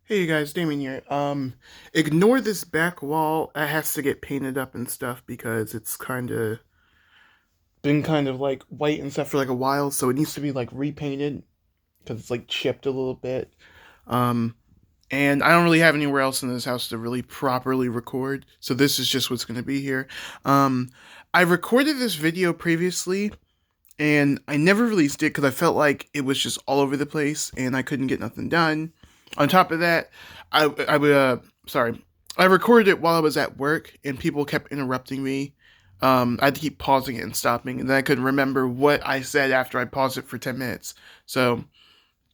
Hey you guys, Damien here. Ignore this back wall. It has to get painted up and stuff because it's been kind of like white and stuff for like a while, so it needs to be like repainted because it's like chipped a little bit. Um, and I don't really have anywhere else in this house to really properly record, so this is just what's gonna be here. Um, I recorded this video previously and I never released it because I felt like it was just all over the place and I couldn't get nothing done. On top of that, I would sorry, I recorded it while I was at work and people kept interrupting me. I had to keep pausing it and stopping, and then I couldn't remember what I said after I paused it for 10 minutes. So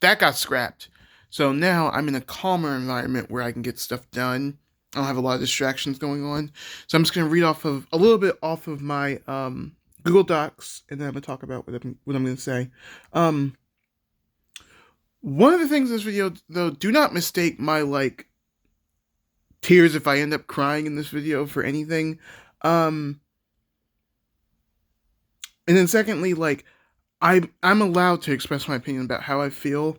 that got scrapped. So now I'm in a calmer environment where I can get stuff done. I don't have a lot of distractions going on. So I'm just gonna read off of a little bit off of my Google Docs, and then I'm gonna talk about what I'm gonna say. Um, One of the things in this video, though, do not mistake my like tears if I end up crying in this video for anything. Um, and then secondly, like I'm allowed to express my opinion about how I feel.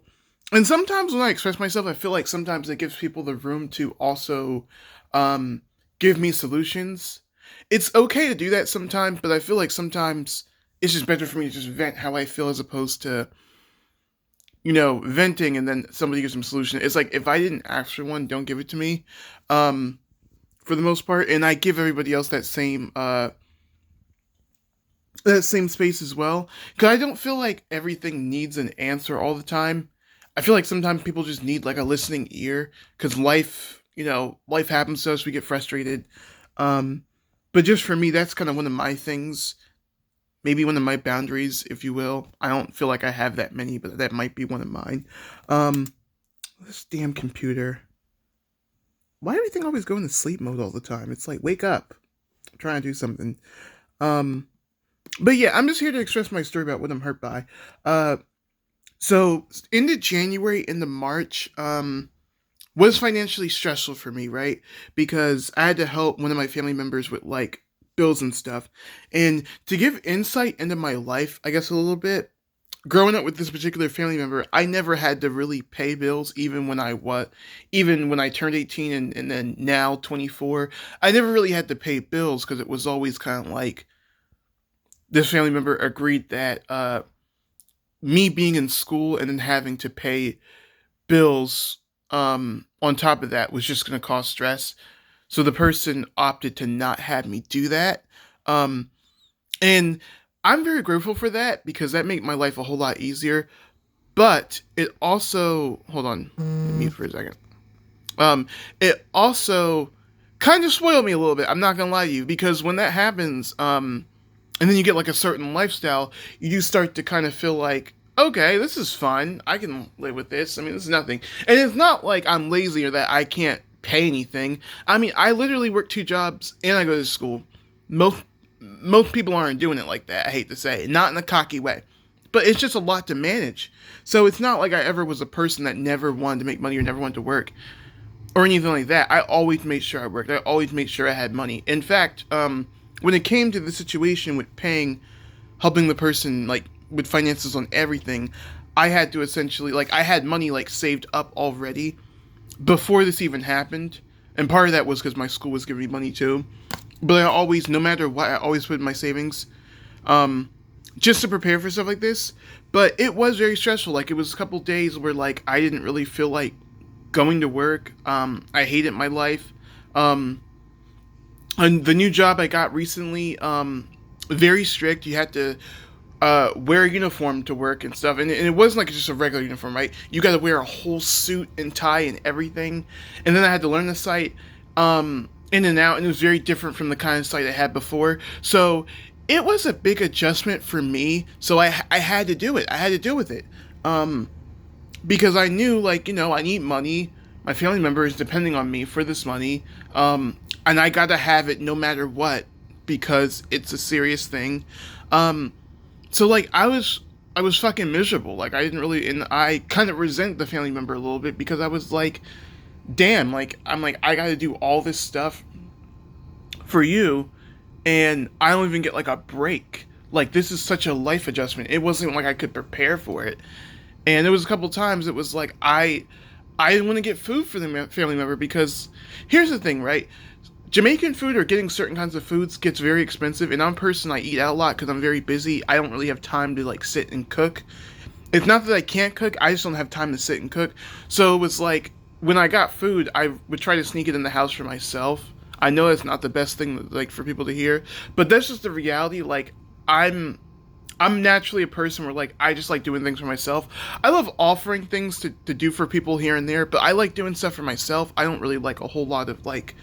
And sometimes when I express myself, I feel like sometimes it gives people the room to also um give me solutions. It's okay to do that sometimes, but I feel like sometimes it's just better for me to just vent how I feel as opposed to venting and then somebody gives some solution. It's like if I didn't ask for one, don't give it to me. Um, for the most part, and I give everybody else that same space as well. Cause I don't feel like everything needs an answer all the time. I feel like sometimes people just need like a listening ear. Cause life happens to us. We get frustrated. Um, but just for me, that's kind of one of my things. Maybe one of my boundaries, if you will. I don't feel like I have that many, but that might be one of mine. Um, this damn computer. Why everything always go into sleep mode all the time? It's like, wake up. I'm trying to do something. Um, but yeah, I'm just here to express my story about what I'm hurt by. Uh, so into January, into March, was financially stressful for me, right? Because I had to help one of my family members with like bills and stuff. And to give insight into my life, I guess a little bit, growing up with this particular family member, I never had to really pay bills even when I turned 18 and then now 24. I never really had to pay bills because it was always kind of like this family member agreed that me being in school and then having to pay bills on top of that was just going to cause stress. So the person opted to not have me do that. Um, and I'm very grateful for that because that made my life a whole lot easier. But it also, hold on, mute for a second. It also kind of spoiled me a little bit. I'm not gonna lie to you because when that happens, and then you get like a certain lifestyle, you do start to kind of feel like, okay, this is fun. I can live with this. I mean, this is nothing. And it's not like I'm lazy or that I can't pay anything. I mean, I literally work two jobs and I go to school. Most most people aren't doing it like that. I hate to say it, not in a cocky way, but it's just a lot to manage. So it's not like I ever was a person that never wanted to make money or never wanted to work or anything like that. I always made sure I worked. I always made sure I had money. In fact, when it came to the situation with helping the person like with finances on everything, I had to essentially like I had money like saved up already before this even happened, and part of that was because my school was giving me money too. But I always, no matter what, I always put in my savings, um, just to prepare for stuff like this. But it was very stressful. Like it was a couple days where like I didn't really feel like going to work. I hated my life. Um, and the new job I got recently, very strict. You had to wear a uniform to work and stuff, and it wasn't like just a regular uniform, right? You got to wear a whole suit and tie and everything. And then I had to learn the site, in and out, and it was very different from the kind of site I had before. So it was a big adjustment for me. So I had to do it. I had to deal with it. Um, because I knew, like, I need money. My family member is depending on me for this money. And I gotta have it no matter what because it's a serious thing. Um, so like I was fucking miserable. Like I didn't really, and I kind of resent the family member a little bit because I was like, damn, like I'm like I gotta do all this stuff for you, and I don't even get like a break. Like this is such a life adjustment. It wasn't like I could prepare for it. And there was a couple times it was like I want to get food for the family member because here's the thing, right? Jamaican food or getting certain kinds of foods gets very expensive, and I'm a person, I eat out a lot because I'm very busy. I don't really have time to like sit and cook. It's not that I can't cook, I just don't have time to sit and cook. So it was like when I got food, I would try to sneak it in the house for myself. I know it's not the best thing like for people to hear, but that's just the reality. Like I'm I'm naturally a person where like I just like doing things for myself. I love offering things to do for people here and there, but I like doing stuff for myself. I don't really like a whole lot of like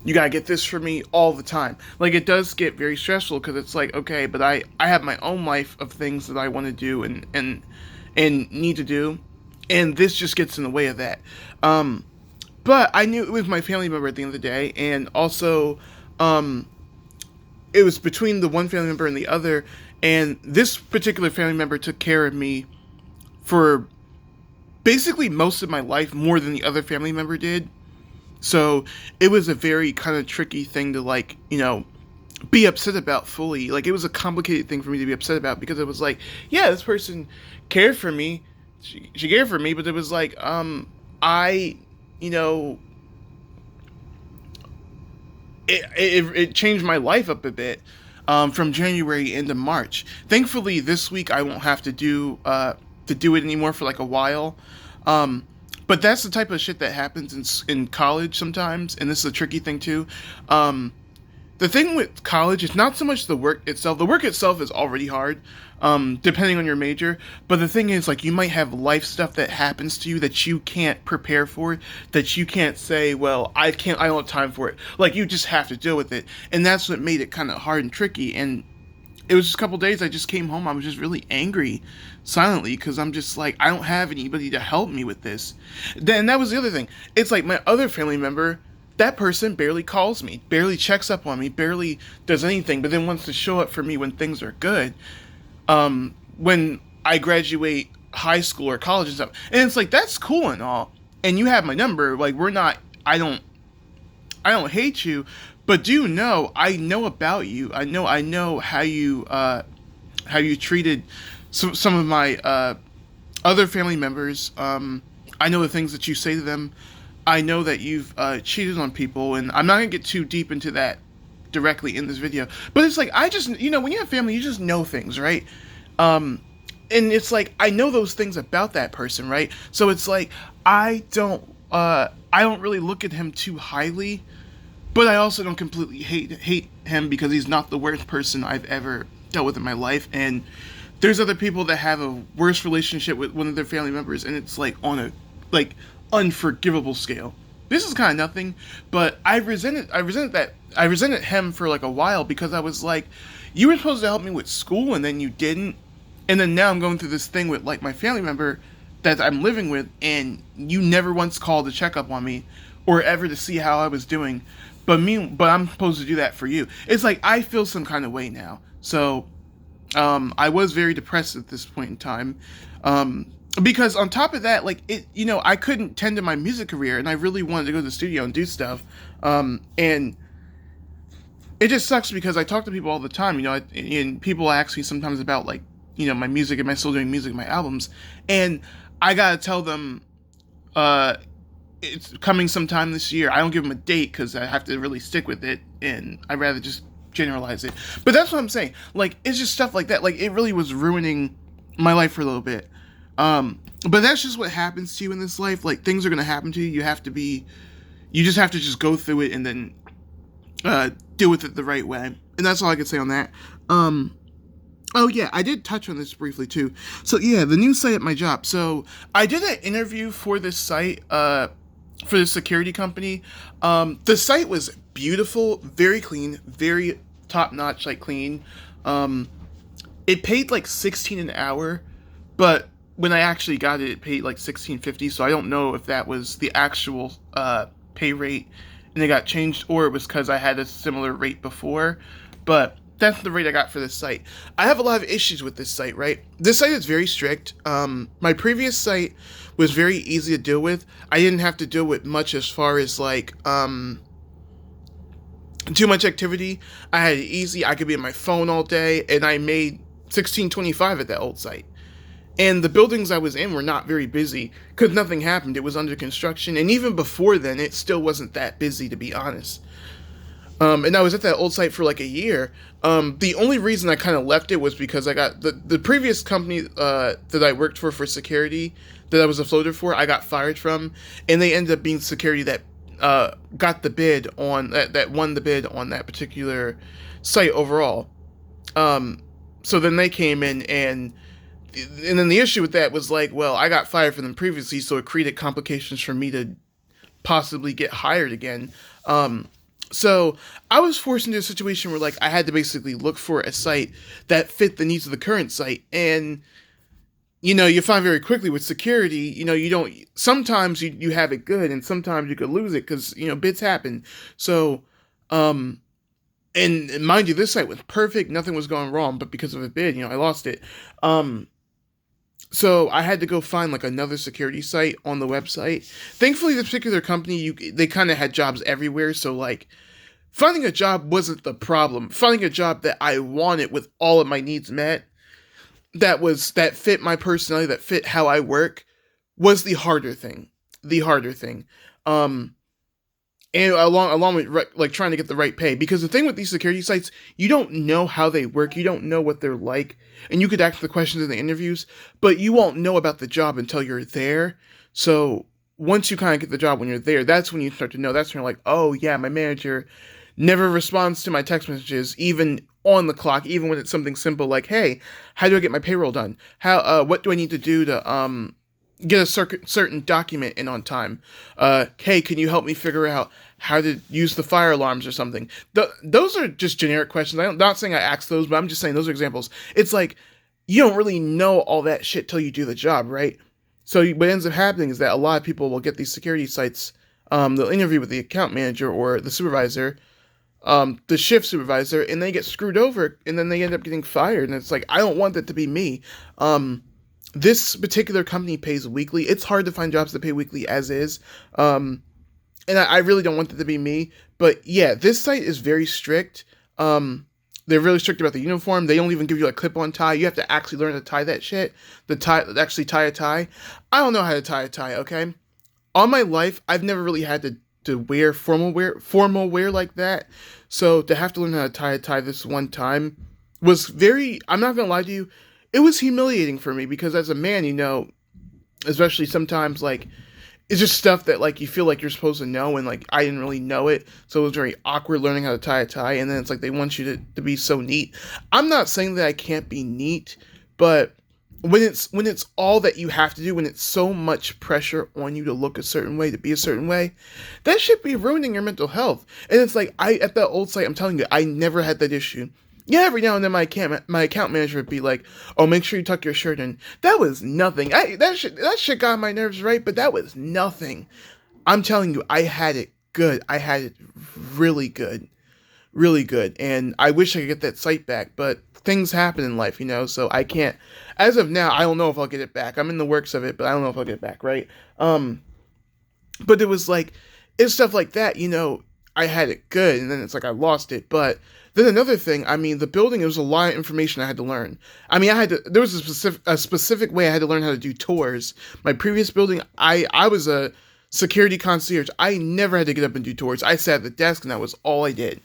you gotta get this for me all the time. Like it does get very stressful because it's like okay, but I have my own life of things that I want to do and need to do, and this just gets in the way of that. Um, but I knew it was my family member at the end of the day, and also um, it was between the one family member and the other, and this particular family member took care of me for basically most of my life more than the other family member did. So it was a very kind of tricky thing to like, be upset about fully. Like it was a complicated thing for me to be upset about because it was like, yeah, this person cared for me. She cared for me, but it was like, I, you know, it changed my life up a bit from January into March. Thankfully, this week I won't have to do it anymore for like a while. Um, but that's the type of shit that happens in college sometimes, and this is a tricky thing too. Um, the thing with college is not so much the work itself. The work itself is already hard, depending on your major. But the thing is, like, you might have life stuff that happens to you that you can't prepare for, that you can't say, well, I don't have time for it. Like, you just have to deal with it. And that's what made it kind of hard and tricky. And it was just a couple days I just came home. I was just really angry silently because I'm just like, I don't have anybody to help me with this. Then that was the other thing. It's like my other family member, that person barely calls me, barely checks up on me, barely does anything, but then wants to show up for me when things are good. When I graduate high school or college and stuff. And it's like, that's cool and all. And you have my number. Like, we're not, I don't hate you, but do know, I know about you. I know how you treated some of my, other family members. I know the things that you say to them. I know that you've cheated on people, and I'm not gonna get too deep into that directly in this video. But it's like I just, when you have family, you just know things, right? Um, and it's like I know those things about that person, right? So it's like I don't really look at him too highly, but I also don't completely hate him because he's not the worst person I've ever dealt with in my life. And there's other people that have a worse relationship with one of their family members, and it's like on a like unforgivable scale. This is kind of nothing, but I resented him for like a while because I was like, you were supposed to help me with school and then you didn't, and then now I'm going through this thing with like my family member that I'm living with, and you never once called to check up on me or ever to see how I was doing, but I'm supposed to do that for you. It's like I feel some kind of way now. So I was very depressed at this point in time. Because on top of that, like I couldn't tend to my music career, and I really wanted to go to the studio and do stuff. And it just sucks because I talk to people all the time, and people ask me sometimes about like, my music, am I still doing music, my albums, and I gotta tell them, it's coming sometime this year. I don't give them a date because I have to really stick with it, and I'd rather just generalize it. But that's what I'm saying. Like, it's just stuff like that. Like, it really was ruining my life for a little bit. But that's just what happens to you in this life. Like, things are gonna happen to you. You just have to just go through it and then deal with it the right way. And that's all I can say on that. Oh yeah, I did touch on this briefly too. So yeah, the new site at my job. So I did an interview for this site, for the security company. The site was beautiful, very clean, very top notch, like clean. It paid like 16 an hour, but when I actually got it, it paid like 16.50. So I don't know if that was the actual pay rate and it got changed, or it was because I had a similar rate before. But that's the rate I got for this site. I have a lot of issues with this site, right? This site is very strict. My previous site was very easy to deal with. I didn't have to deal with much as far as like too much activity. I had it easy. I could be on my phone all day, and I made 16.25 at that old site. And the buildings I was in were not very busy because nothing happened. It was under construction, and even before then, it still wasn't that busy, to be honest. And I was at that old site for like a year. The only reason I kind of left it was because I got the previous company that I worked for security, that I was a floater for. I got fired from, and they ended up being security that got the bid on that won the bid on that particular site overall. Um, so then they came in, and then the issue with that was like, well, I got fired from them previously, so it created complications for me to possibly get hired again. So I was forced into a situation where like I had to basically look for a site that fit the needs of the current site. And you find very quickly with security, you don't, sometimes you have it good and sometimes you could lose it because bits happen. So um and mind you, this site was perfect, nothing was going wrong, but because of a bid, I lost it. um so I had to go find like another security site on the website. Thankfully, this particular company, they kind of had jobs everywhere, so like finding a job wasn't the problem. Finding a job that I wanted with all of my needs met, that fit my personality, that fit how I work, was the harder thing. The harder thing. Um and along with like trying to get the right pay, because the thing with these security sites, you don't know how they work, you don't know what they're like, and you could ask the questions in the interviews, but you won't know about the job until you're there. So once you kind of get the job, when you're there, that's when you start to know. That's when you're like, oh yeah, my manager never responds to my text messages, even on the clock, even when it's something simple like, hey, how do I get my payroll done, how what do I need to do to get a certain document in on time. Hey, can you help me figure out how to use the fire alarms or something? Those are just generic questions. I'm not saying I asked those, but I'm just saying those are examples. It's like, you don't really know all that shit till you do the job, right? So what ends up happening is that a lot of people will get these security sites. They'll interview with the account manager or the supervisor, the shift supervisor, and they get screwed over, and then they end up getting fired. And it's like, I don't want that to be me. This particular company pays weekly. It's hard to find jobs that pay weekly as is. And I really don't want that to be me. But yeah, this site is very strict. They're really strict about the uniform. They don't even give you a clip-on tie. You have to actually learn to tie that shit. Actually tie a tie. I don't know how to tie a tie, okay? All my life, I've never really had to wear formal wear like that. So to have to learn how to tie a tie this one time was very, I'm not gonna lie to you, it was humiliating for me, because as a man, especially sometimes, like, it's just stuff that like you feel like you're supposed to know, and like I didn't really know it, so it was very awkward learning how to tie a tie. And then it's like they want you to be so neat. I'm not saying that I can't be neat, but when it's all that you have to do, when it's so much pressure on you to look a certain way, to be a certain way, that should be ruining your mental health. And it's like, at that old site, I'm telling you, I never had that issue. Yeah, every now and then my account manager would be like, "Oh, make sure you tuck your shirt in." That was nothing. That shit got on my nerves, right? But that was nothing. I'm telling you, I had it good. I had it really good, really good. And I wish I could get that site back, but things happen in life, so I can't. As of now, I don't know if I'll get it back. I'm in the works of it, but I don't know if I'll get it back, right? But it was like, it's stuff like that, I had it good, and then it's like I lost it. But then another thing, I mean, the building, it was a lot of information I had to learn. I mean, there was a specific way I had to learn how to do tours. My previous building, I was a security concierge. I never had to get up and do tours. I sat at the desk, and that was all I did.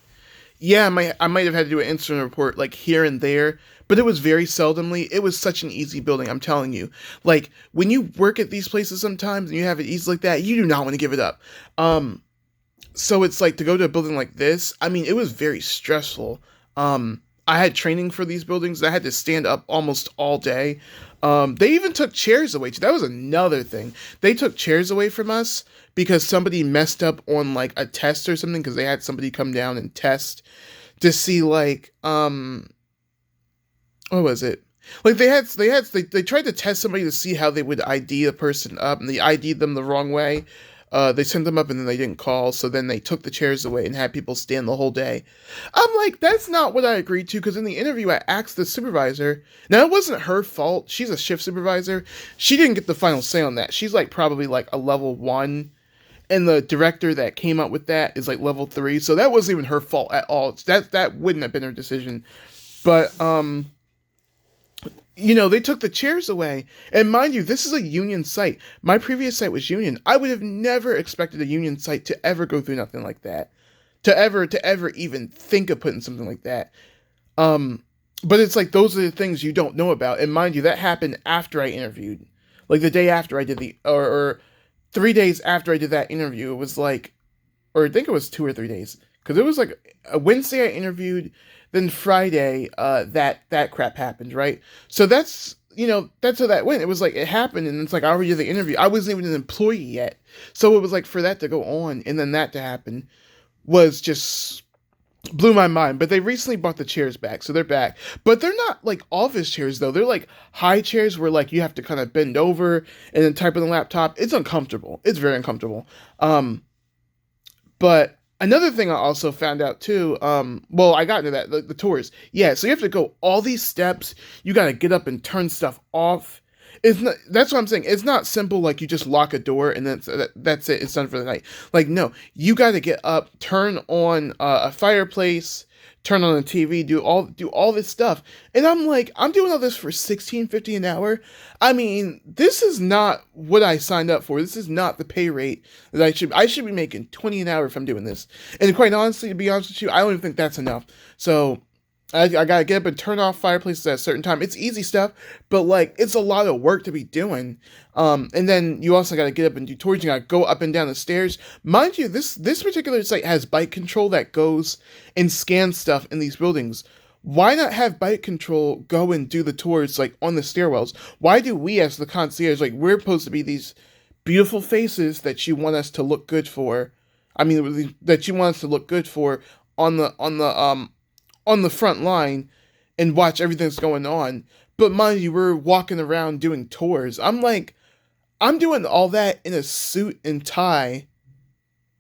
Yeah, I might have had to do an incident report like here and there, but it was very seldomly. It was such an easy building, I'm telling you. Like, when you work at these places sometimes and you have it easy like that, you do not want to give it up. So it's like, to go to a building like this, I mean, it was very stressful. I had training for these buildings. I had to stand up almost all day. They even took chairs away too. That was another thing. They took chairs away from us because somebody messed up on like a test or something, because they had somebody come down and test to see like, what was it? Like they tried to test somebody to see how they would ID a person up, and they ID'd them the wrong way. They sent them up and then they didn't call, so then they took the chairs away and had people stand the whole day. I'm like, that's not what I agreed to, because in the interview I asked the supervisor. Now, it wasn't her fault. She's a shift supervisor. She didn't get the final say on that. She's like probably like a level 1, and the director that came up with that is like level 3, so that wasn't even her fault at all. That wouldn't have been her decision. But They took the chairs away. And mind you, this is a union site. My previous site was union. I would have never expected a union site to ever go through nothing like that. To ever even think of putting something like that. Um, but it's like those are the things you don't know about. And mind you, that happened after I interviewed. Like the day after I did or 3 days after I did that interview, it was like, or I think it was 2 or 3 days. Because it was like a Wednesday I interviewed, then Friday, that crap happened, right? So that's how that went. It was like it happened, and it's like I already did the interview. I wasn't even an employee yet, so it was like for that to go on and then that to happen was just blew my mind. But they recently brought the chairs back, so they're back. But they're not like office chairs though. They're like high chairs where like you have to kind of bend over and then type on the laptop. It's uncomfortable. It's very uncomfortable. But another thing I also found out too, well, I got into that, the tours. Yeah, so you have to go all these steps. You got to get up and turn stuff off. It's not, that's what I'm saying. It's not simple like you just lock a door and that's it. It's done for the night. Like, no, you got to get up, turn on a fireplace, turn on the TV, do all this stuff. And I'm like, I'm doing all this for 16.50 an hour. I mean, this is not what I signed up for. This is not the pay rate that I should be making 20 an hour if I'm doing this. And quite honestly, to be honest with you, I don't even think that's enough. So I gotta get up and turn off fireplaces at a certain time. It's easy stuff, but like it's a lot of work to be doing. And then you also gotta get up and do tours. You gotta go up and down the stairs. Mind you, this particular site has bike control that goes and scans stuff in these buildings. Why not have bike control go and do the tours like on the stairwells? Why do we as the concierge, like we're supposed to be these beautiful faces that you want us to look good for? I mean, that you want us to look good for on the front line and watch everything that's going on. But mind you, we're walking around doing tours. I'm like, I'm doing all that in a suit and tie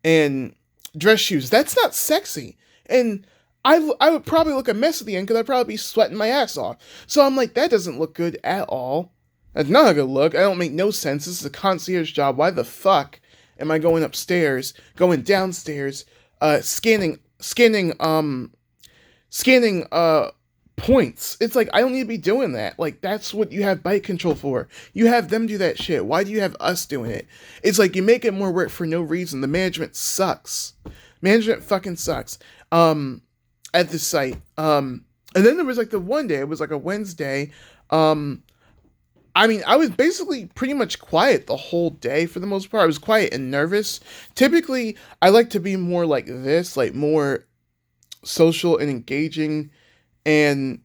and dress shoes. That's not sexy. And I would probably look a mess at the end because I'd probably be sweating my ass off. So I'm like, that doesn't look good at all. That's not a good look. I don't make no sense. This is a concierge job. Why the fuck am I going upstairs, going downstairs, scanning points? It's like I don't need to be doing that. Like that's what you have bike control for. You have them do that shit. Why do you have us doing it? It's like you make it more work for no reason. The management sucks. Management fucking sucks. At this site. And then there was like the one day, it was like a Wednesday. I mean, I was basically pretty much quiet the whole day for the most part. I was quiet and nervous. Typically, I like to be more like this, like more social and engaging and,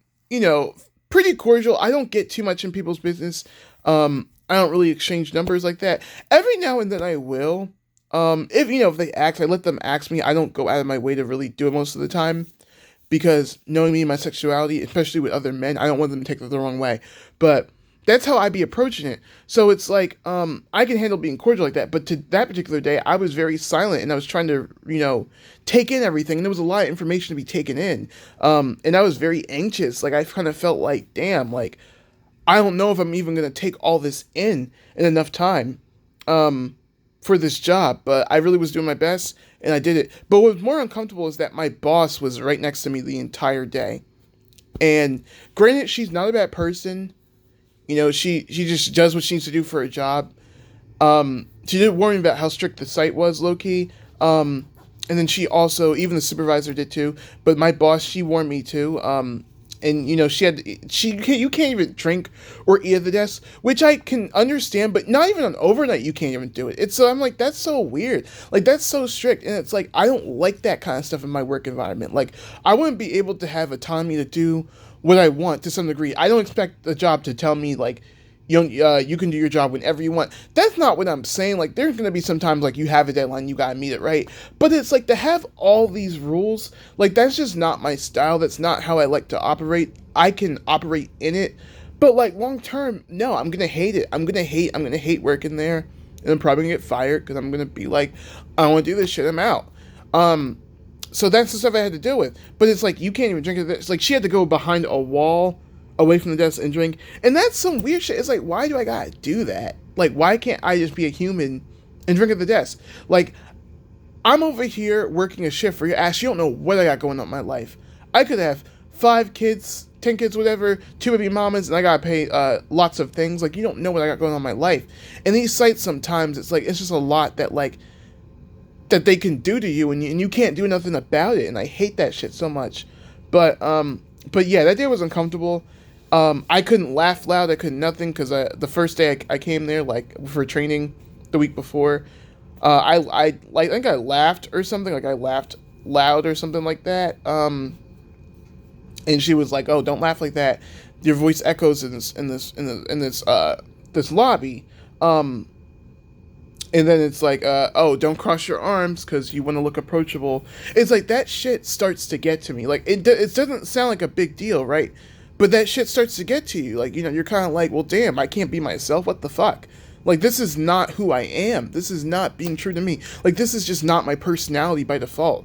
pretty cordial. I don't get too much in people's business. I don't really exchange numbers like that. Every now and then I will. If they ask, I let them ask me. I don't go out of my way to really do it most of the time because knowing me and my sexuality, especially with other men, I don't want them to take it the wrong way. But that's how I be approaching it. So it's like, I can handle being cordial like that. But to that particular day, I was very silent and I was trying to, take in everything. And there was a lot of information to be taken in. And I was very anxious. Like, I kind of felt like, damn, like, I don't know if I'm even going to take all this in enough time, for this job. But I really was doing my best and I did it. But what was more uncomfortable is that my boss was right next to me the entire day. And granted, she's not a bad person. She just does what she needs to do for a job. She did warn me about how strict the site was, low key. And then she also, even the supervisor did too. But my boss, she warned me too. And you can't even drink or eat at the desk, which I can understand. But not even on overnight, you can't even do it. I'm like, that's so weird. Like that's so strict, and it's like I don't like that kind of stuff in my work environment. Like I wouldn't be able to have autonomy to do what I want to some degree. I don't expect the job to tell me like, you can do your job whenever you want. That's not what I'm saying. Like there's gonna be sometimes like you have a deadline, you gotta meet it, right? But it's like to have all these rules, like that's just not my style. That's not how I like to operate. I can operate in it, but like long term, no, I'm gonna hate it. I'm gonna hate working there, and I'm probably gonna get fired because I'm gonna be like, I don't want to do this shit. I'm out. So that's the stuff I had to deal with. But it's like, you can't even drink it. It's like she had to go behind a wall away from the desk and drink. And that's some weird shit. It's like, why do I gotta do that? Like, why can't I just be a human and drink at the desk? Like, I'm over here working a shift for your ass. You don't know what I got going on in my life. I could have 5 kids, 10 kids, whatever, 2 baby mamas, and I gotta pay lots of things. Like, you don't know what I got going on in my life. And these sites sometimes, it's like, it's just a lot that, like, that they can do to you, and you can't do nothing about it. And I hate that shit so much. But yeah, that day was uncomfortable. I couldn't laugh loud. I couldn't nothing because the first day I came there, like, for training the week before, I think I laughed or something. Like, I laughed loud or something like that. And she was like, "Oh, don't laugh like that. Your voice echoes in this lobby." And then it's like, "Oh, don't cross your arms because you want to look approachable." It's like that shit starts to get to me. Like, it doesn't sound like a big deal, right? But that shit starts to get to you. Like, you're kind of like, "Well, damn, I can't be myself. What the fuck?" Like, this is not who I am. This is not being true to me. Like, this is just not my personality by default.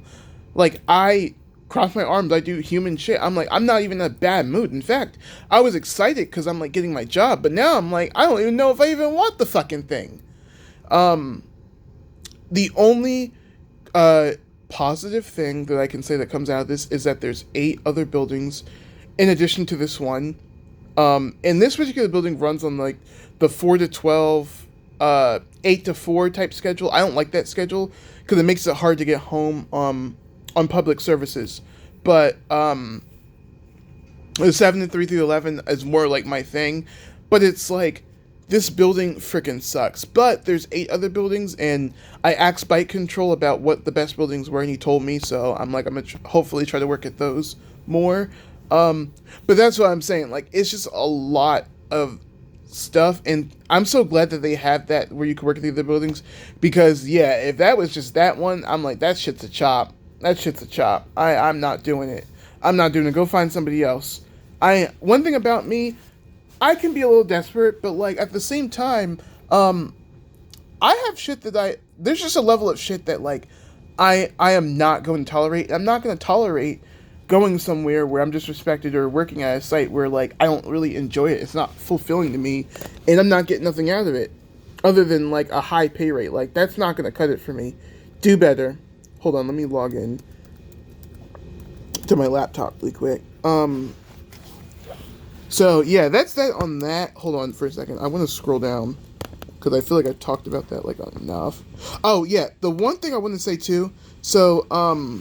Like, I cross my arms, I do human shit. I'm like, I'm not even in a bad mood. In fact, I was excited because I'm like getting my job, but now I'm like, I don't even know if I even want the fucking thing. Um, the only positive thing that I can say that comes out of this is that there's 8 other buildings in addition to this one. And this particular building runs on like the 4 to 12, 8 to 4 type schedule. I don't like that schedule because it makes it hard to get home on public services. But the 7 to 3 through 11 is more like my thing. But it's like, this building freaking sucks. But there's 8 other buildings, and I asked Bike Control about what the best buildings were, and he told me. So I'm like, I'm gonna hopefully try to work at those more. But that's what I'm saying. Like, it's just a lot of stuff, and I'm so glad that they have that where you can work at the other buildings. Because yeah, if that was just that one, I'm like, that shit's a chop. That shit's a chop. I'm not doing it. I'm not doing it. Go find somebody else. One thing about me, I can be a little desperate, but like at the same time, I have shit that there's just a level of shit that like I am not going to tolerate. I'm not going to tolerate going somewhere where I'm disrespected or working at a site where like I don't really enjoy it. It's not fulfilling to me, and I'm not getting nothing out of it other than like a high pay rate. Like, that's not going to cut it for me. Do better. Hold on, let me log in to my laptop really quick. So yeah, that's that on that. Hold on for a second. I want to scroll down because I feel like I've talked about that like enough. Oh yeah, the one thing I want to say too. So also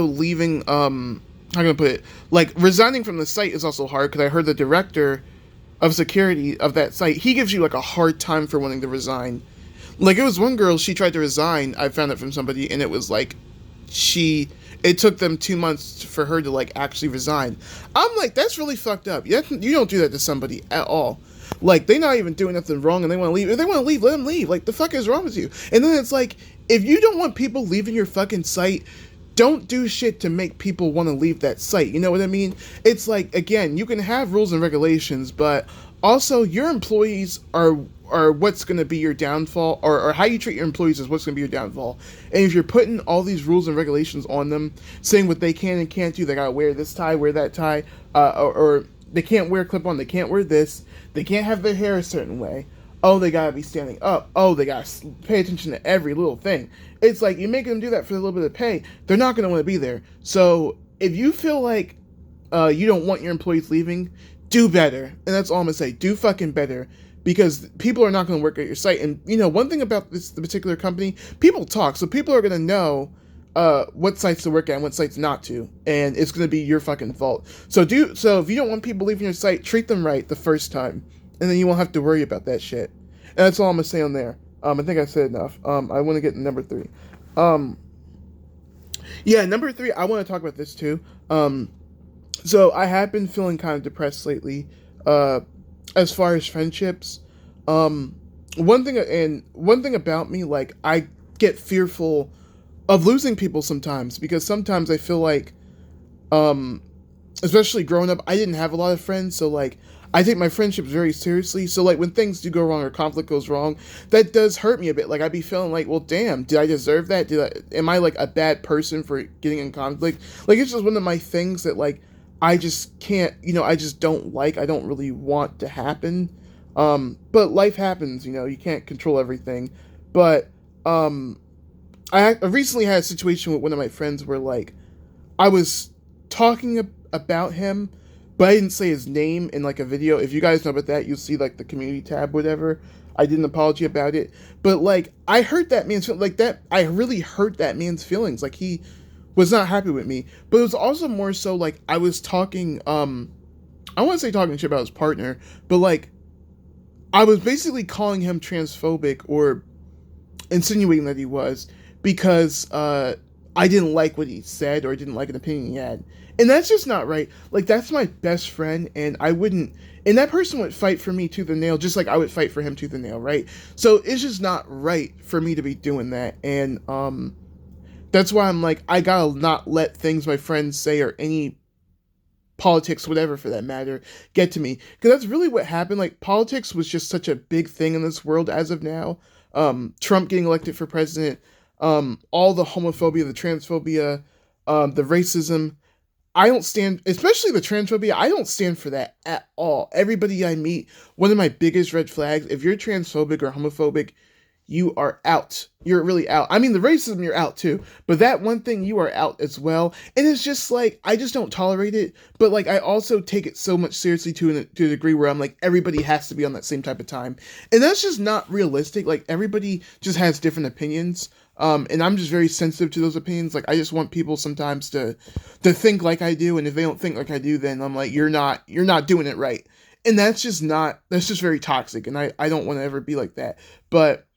leaving. How can I put it? Like, resigning from the site is also hard because I heard the director of security of that site, he gives you like a hard time for wanting to resign. Like, it was one girl, she tried to resign. I found it from somebody, and it was like it took them 2 months for her to like actually resign. I'm like, that's really fucked up. You don't do that to somebody at all. Like, they're not even doing nothing wrong, and they want to leave. If they want to leave, let them leave. Like, the fuck is wrong with you? And then it's like, if you don't want people leaving your fucking site, don't do shit to make people want to leave that site. You know what I mean? It's like, again, you can have rules and regulations, but also your employees are what's going to be your downfall, or how you treat your employees is what's going to be your downfall. And if you're putting all these rules and regulations on them, saying what they can and can't do, they gotta wear this tie, wear that tie, or they can't wear clip-on, they can't wear this, they can't have their hair a certain way, oh, they gotta be standing up, oh, they gotta pay attention to every little thing. It's like, you make them do that for a little bit of pay, they're not gonna want to be there. So if you feel like you don't want your employees leaving, do better. And that's all I'm gonna say. Do fucking better. Because people are not going to work at your site. And, one thing about the particular company, people talk. So people are going to know what sites to work at and what sites not to. And it's going to be your fucking fault. So if you don't want people leaving your site, treat them right the first time. And then you won't have to worry about that shit. And that's all I'm going to say on there. I think I said enough. I want to get to number 3. Yeah, number 3, I want to talk about this too. So I have been feeling kind of depressed lately. As far as friendships, one thing about me, like, I get fearful of losing people sometimes, because sometimes I feel like, especially growing up, I didn't have a lot of friends, so like, I take my friendships very seriously. So like, when things do go wrong or conflict goes wrong, that does hurt me a bit. Like, I'd be feeling like, well, damn, did I deserve that? Am I like a bad person for getting in conflict? Like, it's just one of my things that like, I just can't, I just don't like, I don't really want to happen. But life happens, you can't control everything. But, I recently had a situation with one of my friends where like I was talking about him, but I didn't say his name in like a video. If you guys know about that, you'll see like the community tab, whatever. I did an apology about it, but like I hurt that man's like that. I really hurt that man's feelings. Like he was not happy with me, but it was also more so like I was talking. I want to say talking shit about his partner, but like I was basically calling him transphobic or insinuating that he was because I didn't like what he said or didn't like an opinion he had. And that's just not right. Like that's my best friend and I wouldn't and that person would fight for me tooth and nail just like I would fight for him tooth and nail, right? So it's just not right for me to be doing that. And that's why I'm like I gotta not let things my friends say or any politics, whatever for that matter, get to me. Because that's really what happened. Like, politics was just such a big thing in this world as of now. Trump getting elected for president, all the homophobia, the transphobia, the racism. I don't stand, especially the transphobia, I don't stand for that at all. Everybody I meet, one of my biggest red flags, if you're transphobic or homophobic, you are out. You're really out. I mean, the racism, you're out too. But that one thing, you are out as well. And it's just like, I just don't tolerate it. But like, I also take it so much seriously to a degree where I'm like, everybody has to be on that same type of time. And that's just not realistic. Like, everybody just has different opinions. And I'm just very sensitive to those opinions. Like, I just want people sometimes to think like I do. And if they don't think like I do, then I'm like, you're not doing it right. And that's just very toxic. And I don't want to ever be like that. But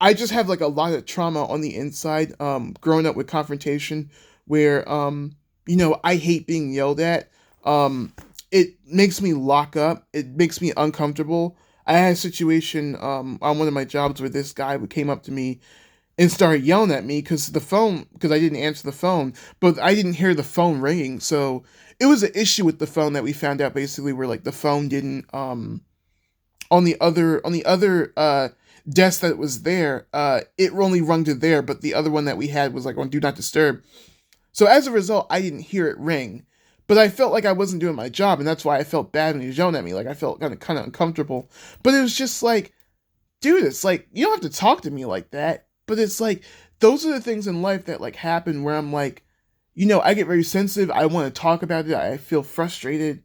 I just have like a lot of trauma on the inside, growing up with confrontation where, I hate being yelled at. It makes me lock up. It makes me uncomfortable. I had a situation, on one of my jobs where this guy came up to me and started yelling at me because I didn't answer the phone, but I didn't hear the phone ringing. So it was an issue with the phone that we found out basically where like the phone didn't, on the other desk that was there, it only rung to there, but the other one that we had was like on do not disturb. So as a result, I didn't hear it ring, but I felt like I wasn't doing my job, and that's why I felt bad when he was yelling at me. Like I felt kind of uncomfortable. But it was just like, dude, it's like you don't have to talk to me like that. But it's like those are the things in life that like happen where I'm like, I get very sensitive. I want to talk about it. I feel frustrated.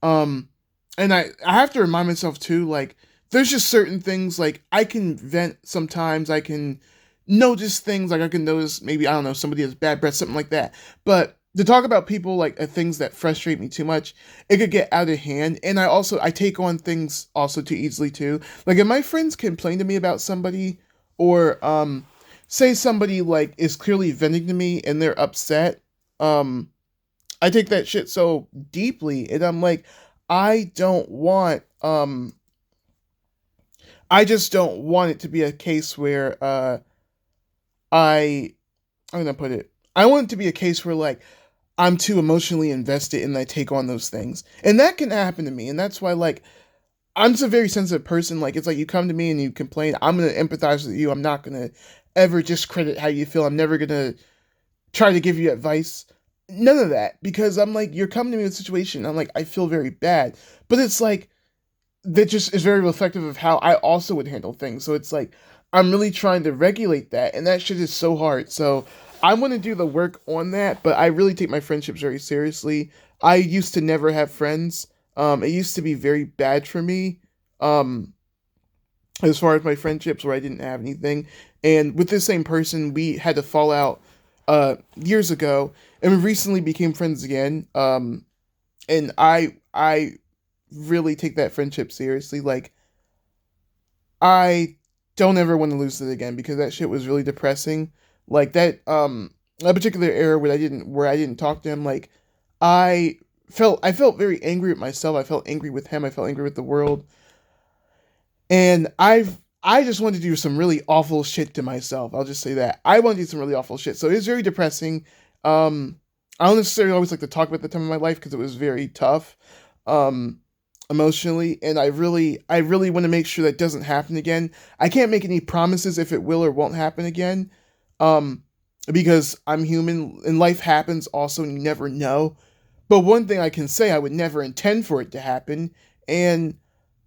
Um, and I have to remind myself too, like, there's just certain things, like, I can vent sometimes, I can notice things, like, I can notice, maybe, I don't know, somebody has bad breath, something like that, but to talk about people, like, things that frustrate me too much, it could get out of hand, and I take on things also too easily, too, like, if my friends complain to me about somebody, or, say somebody, like, is clearly venting to me, and they're upset, um, I take that shit so deeply, and I'm like, I don't want, I just don't want it to be a case where I I'm gonna put it. I want it to be a case where like I'm too emotionally invested and I take on those things. And that can happen to me. And that's why like I'm just a very sensitive person. Like it's like you come to me and you complain, I'm gonna empathize with you. I'm not gonna ever discredit how you feel. I'm never gonna try to give you advice. None of that. Because I'm like, you're coming to me with a situation. I'm like, I feel very bad. But it's like that just is very reflective of how I also would handle things. So it's like I'm really trying to regulate that, and that shit is so hard. So I'm gonna do the work on that, but I really take my friendships very seriously. I used to never have friends. It used to be very bad for me. Um, as far as my friendships where I didn't have anything. And with this same person, we had to fall out years ago, and we recently became friends again. And I really take that friendship seriously. Like I don't ever want to lose it again because that shit was really depressing. Like that particular era where I didn't talk to him, like I I felt very angry with myself. I felt angry with him. I felt angry with the world. And I just wanted to do some really awful shit to myself. I'll just say that. I want to do some really awful shit. So it was very depressing. I don't necessarily always like to talk about the time of my life because it was very tough. Um, Emotionally, and I really want to make sure that doesn't happen again. I can't make any promises if it will or won't happen again. Um, because I'm human and life happens also and you never know. But one thing I can say, I would never intend for it to happen. And,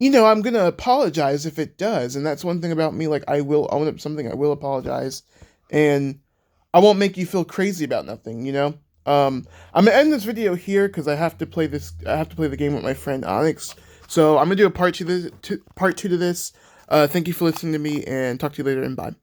I'm going to apologize if it does. And that's one thing about me. Like, I will own up something. I will apologize. and I won't make you feel crazy about nothing, you know? I'm gonna end this video here because I have to play this. I have to play the game with my friend Onyx. So I'm gonna do a part two to this. Thank you for listening to me, and talk to you later. And bye.